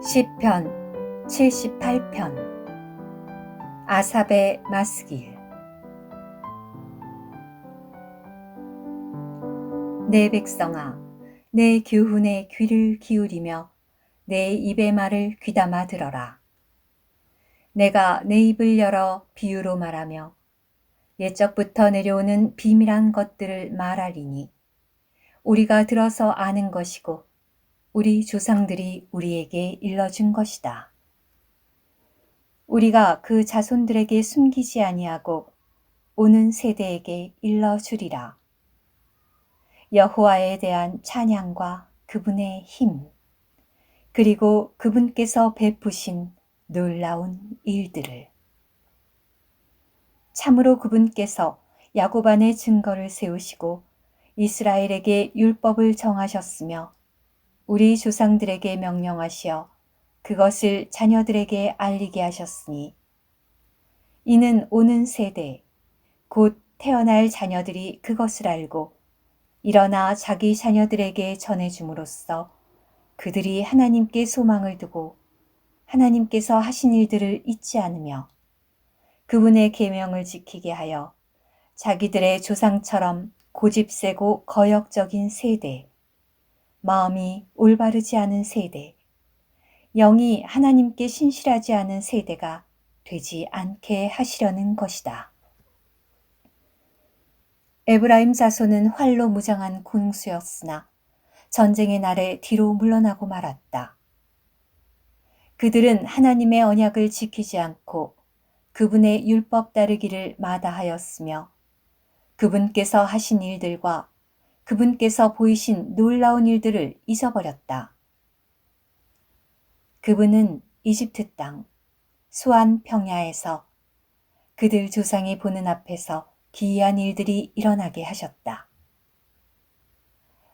시편 78편. 아삽의 마스길. 내 백성아, 내 교훈에 귀를 기울이며 내 입의 말을 귀담아 들어라. 내가 내 입을 열어 비유로 말하며 옛적부터 내려오는 비밀한 것들을 말하리니 우리가 들어서 아는 것이고 우리 조상들이 우리에게 일러준 것이다. 우리가 그 자손들에게 숨기지 아니하고 오는 세대에게 일러주리라. 여호와에 대한 찬양과 그분의 힘, 그리고 그분께서 베푸신 놀라운 일들을. 참으로 그분께서 야곱 안에 증거를 세우시고 이스라엘에게 율법을 정하셨으며 우리 조상들에게 명령하시어 그것을 자녀들에게 알리게 하셨으니 이는 오는 세대 곧 태어날 자녀들이 그것을 알고 일어나 자기 자녀들에게 전해줌으로써 그들이 하나님께 소망을 두고 하나님께서 하신 일들을 잊지 않으며 그분의 계명을 지키게 하여 자기들의 조상처럼 고집세고 거역적인 세대, 마음이 올바르지 않은 세대, 영이 하나님께 신실하지 않은 세대가 되지 않게 하시려는 것이다. 에브라임 자손은 활로 무장한 군수였으나 전쟁의 날에 뒤로 물러나고 말았다. 그들은 하나님의 언약을 지키지 않고 그분의 율법 따르기를 마다하였으며 그분께서 하신 일들과 그분께서 보이신 놀라운 일들을 잊어버렸다. 그분은 이집트 땅, 수안 평야에서 그들 조상이 보는 앞에서 기이한 일들이 일어나게 하셨다.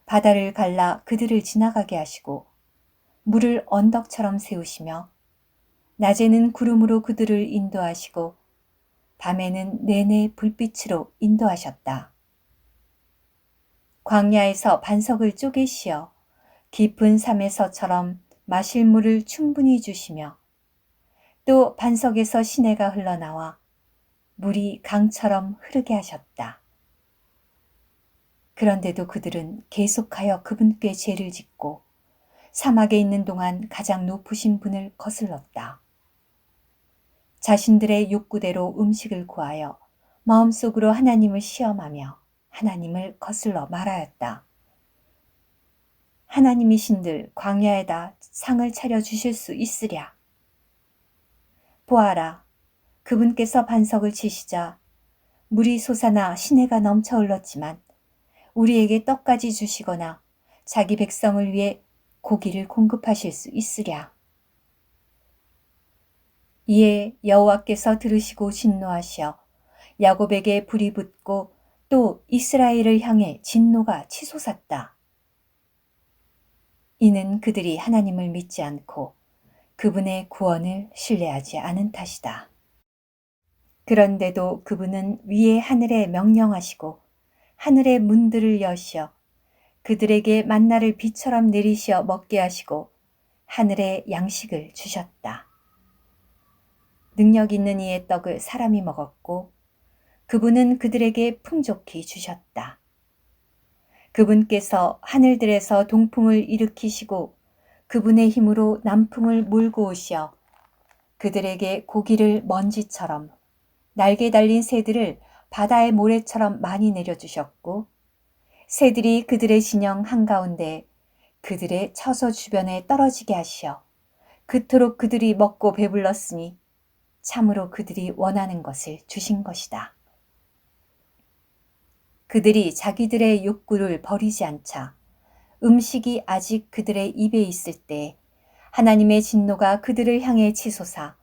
바다를 갈라 그들을 지나가게 하시고 물을 언덕처럼 세우시며 낮에는 구름으로 그들을 인도하시고 밤에는 내내 불빛으로 인도하셨다. 광야에서 반석을 쪼개시어 깊은 삶에서처럼 마실 물을 충분히 주시며 또 반석에서 시내가 흘러나와 물이 강처럼 흐르게 하셨다. 그런데도 그들은 계속하여 그분께 죄를 짓고 사막에 있는 동안 가장 높으신 분을 거슬렀다. 자신들의 욕구대로 음식을 구하여 마음속으로 하나님을 시험하며 하나님을 거슬러 말하였다. 하나님이신들 광야에다 상을 차려주실 수 있으랴. 보아라, 그분께서 반석을 치시자 물이 솟아나 시내가 넘쳐 흘렀지만 우리에게 떡까지 주시거나 자기 백성을 위해 고기를 공급하실 수 있으랴. 이에 여호와께서 들으시고 진노하시어 야곱에게 불이 붙고 또 이스라엘을 향해 진노가 치솟았다. 이는 그들이 하나님을 믿지 않고 그분의 구원을 신뢰하지 않은 탓이다. 그런데도 그분은 위에 하늘에 명령하시고 하늘의 문들을 여시어 그들에게 만나를 비처럼 내리시어 먹게 하시고 하늘에 양식을 주셨다. 능력 있는 이의 떡을 사람이 먹었고 그분은 그들에게 풍족히 주셨다. 그분께서 하늘들에서 동풍을 일으키시고 그분의 힘으로 남풍을 몰고 오시어 그들에게 고기를 먼지처럼 날개 달린 새들을 바다의 모래처럼 많이 내려주셨고 새들이 그들의 진영 한가운데 그들의 처소 주변에 떨어지게 하시어 그토록 그들이 먹고 배불렀으니 참으로 그들이 원하는 것을 주신 것이다. 그들이 자기들의 욕구를 버리지 않자 음식이 아직 그들의 입에 있을 때 하나님의 진노가 그들을 향해 치솟아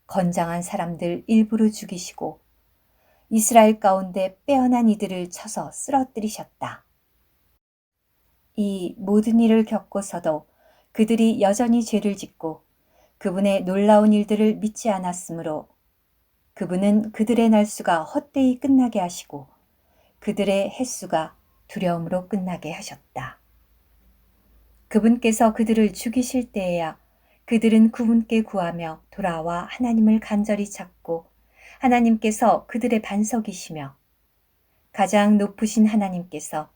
건장한 사람들 일부를 죽이시고 이스라엘 가운데 빼어난 이들을 쳐서 쓰러뜨리셨다. 이 모든 일을 겪고서도 그들이 여전히 죄를 짓고 그분의 놀라운 일들을 믿지 않았으므로 그분은 그들의 날수가 헛되이 끝나게 하시고 그들의 횟수가 두려움으로 끝나게 하셨다. 그분께서 그들을 죽이실 때에야 그들은 그분께 구하며 돌아와 하나님을 간절히 찾고 하나님께서 그들의 반석이시며 가장 높으신 하나님께서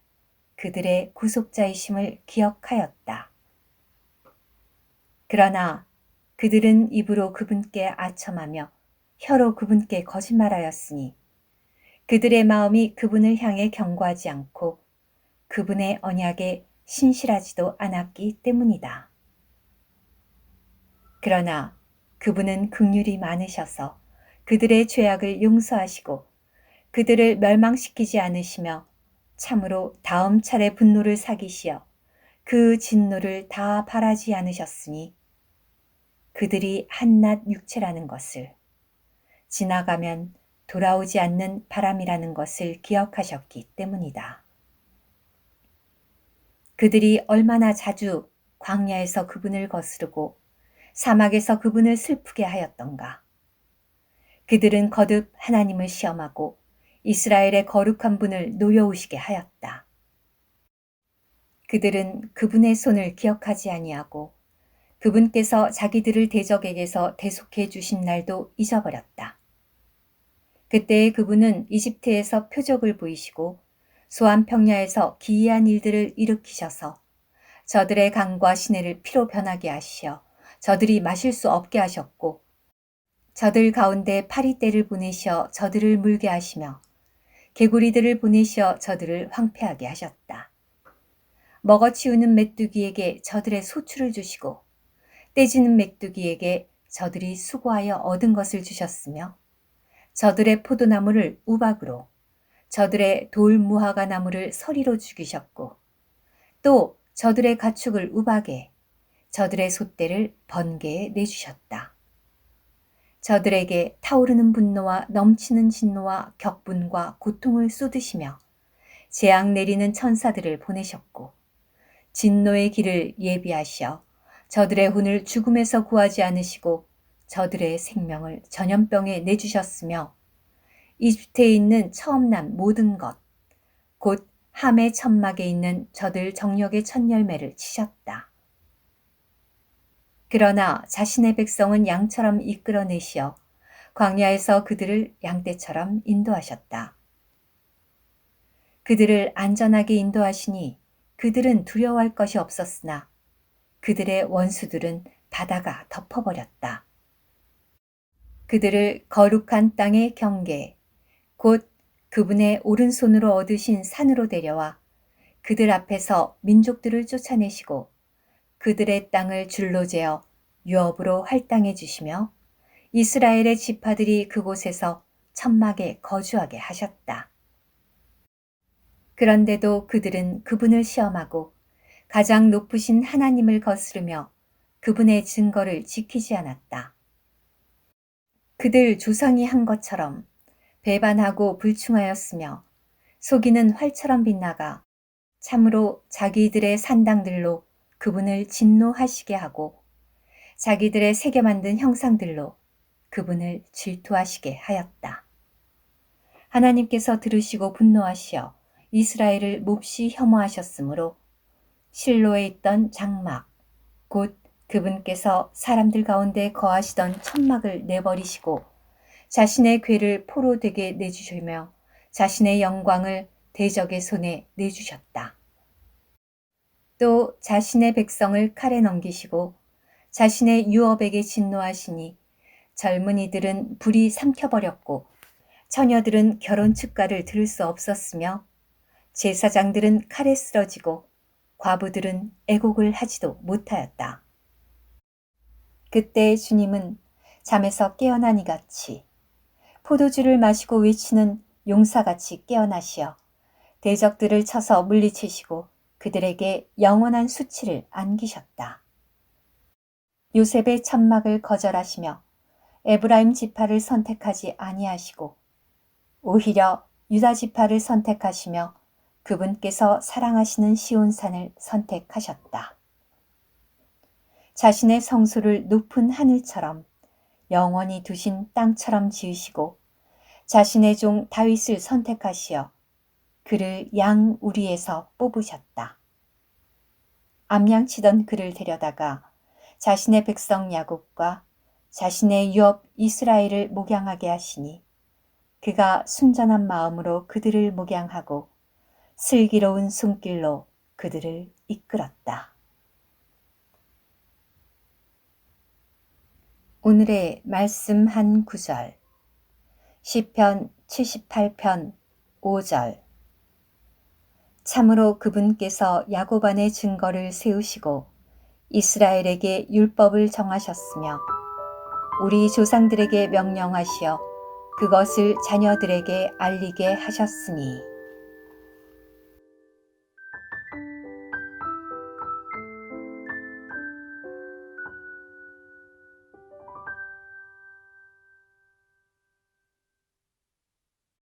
그들의 구속자이심을 기억하였다. 그러나 그들은 입으로 그분께 아첨하며 혀로 그분께 거짓말하였으니 그들의 마음이 그분을 향해 경고하지 않고 그분의 언약에 신실하지도 않았기 때문이다. 그러나 그분은 긍휼이 많으셔서 그들의 죄악을 용서하시고 그들을 멸망시키지 않으시며 참으로 다음 차례 분노를 사기시어 그 진노를 다 바라지 않으셨으니 그들이 한낱 육체라는 것을 지나가면 돌아오지 않는 바람이라는 것을 기억하셨기 때문이다. 그들이 얼마나 자주 광야에서 그분을 거스르고 사막에서 그분을 슬프게 하였던가. 그들은 거듭 하나님을 시험하고 이스라엘의 거룩한 분을 노여우시게 하였다. 그들은 그분의 손을 기억하지 아니하고 그분께서 자기들을 대적에게서 대속해 주신 날도 잊어버렸다. 그때 그분은 이집트에서 표적을 보이시고 소안 평야에서 기이한 일들을 일으키셔서 저들의 강과 시내를 피로 변하게 하시어 저들이 마실 수 없게 하셨고 저들 가운데 파리떼를 보내셔 저들을 물게 하시며 개구리들을 보내셔 저들을 황폐하게 하셨다. 먹어치우는 메뚜기에게 저들의 소출을 주시고 떼지는 메뚜기에게 저들이 수고하여 얻은 것을 주셨으며 저들의 포도나무를 우박으로 저들의 돌무화과 나무를 서리로 죽이셨고 또 저들의 가축을 우박에 저들의 솥대를 번개에 내주셨다. 저들에게 타오르는 분노와 넘치는 진노와 격분과 고통을 쏟으시며 재앙 내리는 천사들을 보내셨고 진노의 길을 예비하시어 저들의 혼을 죽음에서 구하지 않으시고 저들의 생명을 전염병에 내주셨으며 이집트에 있는 처음 난 모든 것, 곧 함의 천막에 있는 저들 정력의 첫 열매를 치셨다. 그러나 자신의 백성은 양처럼 이끌어내시어 광야에서 그들을 양떼처럼 인도하셨다. 그들을 안전하게 인도하시니 그들은 두려워할 것이 없었으나 그들의 원수들은 바다가 덮어버렸다. 그들을 거룩한 땅의 경계, 곧 그분의 오른손으로 얻으신 산으로 데려와 그들 앞에서 민족들을 쫓아내시고 그들의 땅을 줄로 재어 유업으로 할당해 주시며 이스라엘의 지파들이 그곳에서 천막에 거주하게 하셨다. 그런데도 그들은 그분을 시험하고 가장 높으신 하나님을 거스르며 그분의 증거를 지키지 않았다. 그들 조상이 한 것처럼 배반하고 불충하였으며 속이는 활처럼 빗나가 참으로 자기들의 산당들로 그분을 진노하시게 하고 자기들의 새겨 만든 형상들로 그분을 질투하시게 하였다. 하나님께서 들으시고 분노하시어 이스라엘을 몹시 혐오하셨으므로 실로에 있던 장막, 곧 그분께서 사람들 가운데 거하시던 천막을 내버리시고 자신의 궤를 포로 되게 내주시며 자신의 영광을 대적의 손에 내주셨다. 또 자신의 백성을 칼에 넘기시고 자신의 유업에게 진노하시니 젊은이들은 불이 삼켜버렸고 처녀들은 결혼 축가를 들을 수 없었으며 제사장들은 칼에 쓰러지고 과부들은 애곡을 하지도 못하였다. 그때 주님은 잠에서 깨어나니 같이 포도주를 마시고 외치는 용사같이 깨어나시어 대적들을 쳐서 물리치시고 그들에게 영원한 수치를 안기셨다. 요셉의 천막을 거절하시며 에브라임 지파를 선택하지 아니하시고 오히려 유다 지파를 선택하시며 그분께서 사랑하시는 시온산을 선택하셨다. 자신의 성소를 높은 하늘처럼 영원히 두신 땅처럼 지으시고 자신의 종 다윗을 선택하시어 그를 양 우리에서 뽑으셨다. 암양치던 그를 데려다가 자신의 백성 야곱과 자신의 유업 이스라엘을 목양하게 하시니 그가 순전한 마음으로 그들을 목양하고 슬기로운 손길로 그들을 이끌었다. 오늘의 말씀 한 구절 시편 78편 5절 참으로 그분께서 야곱 안에 증거를 세우시고 이스라엘에게 율법을 정하셨으며 우리 조상들에게 명령하시어 그것을 자녀들에게 알리게 하셨으니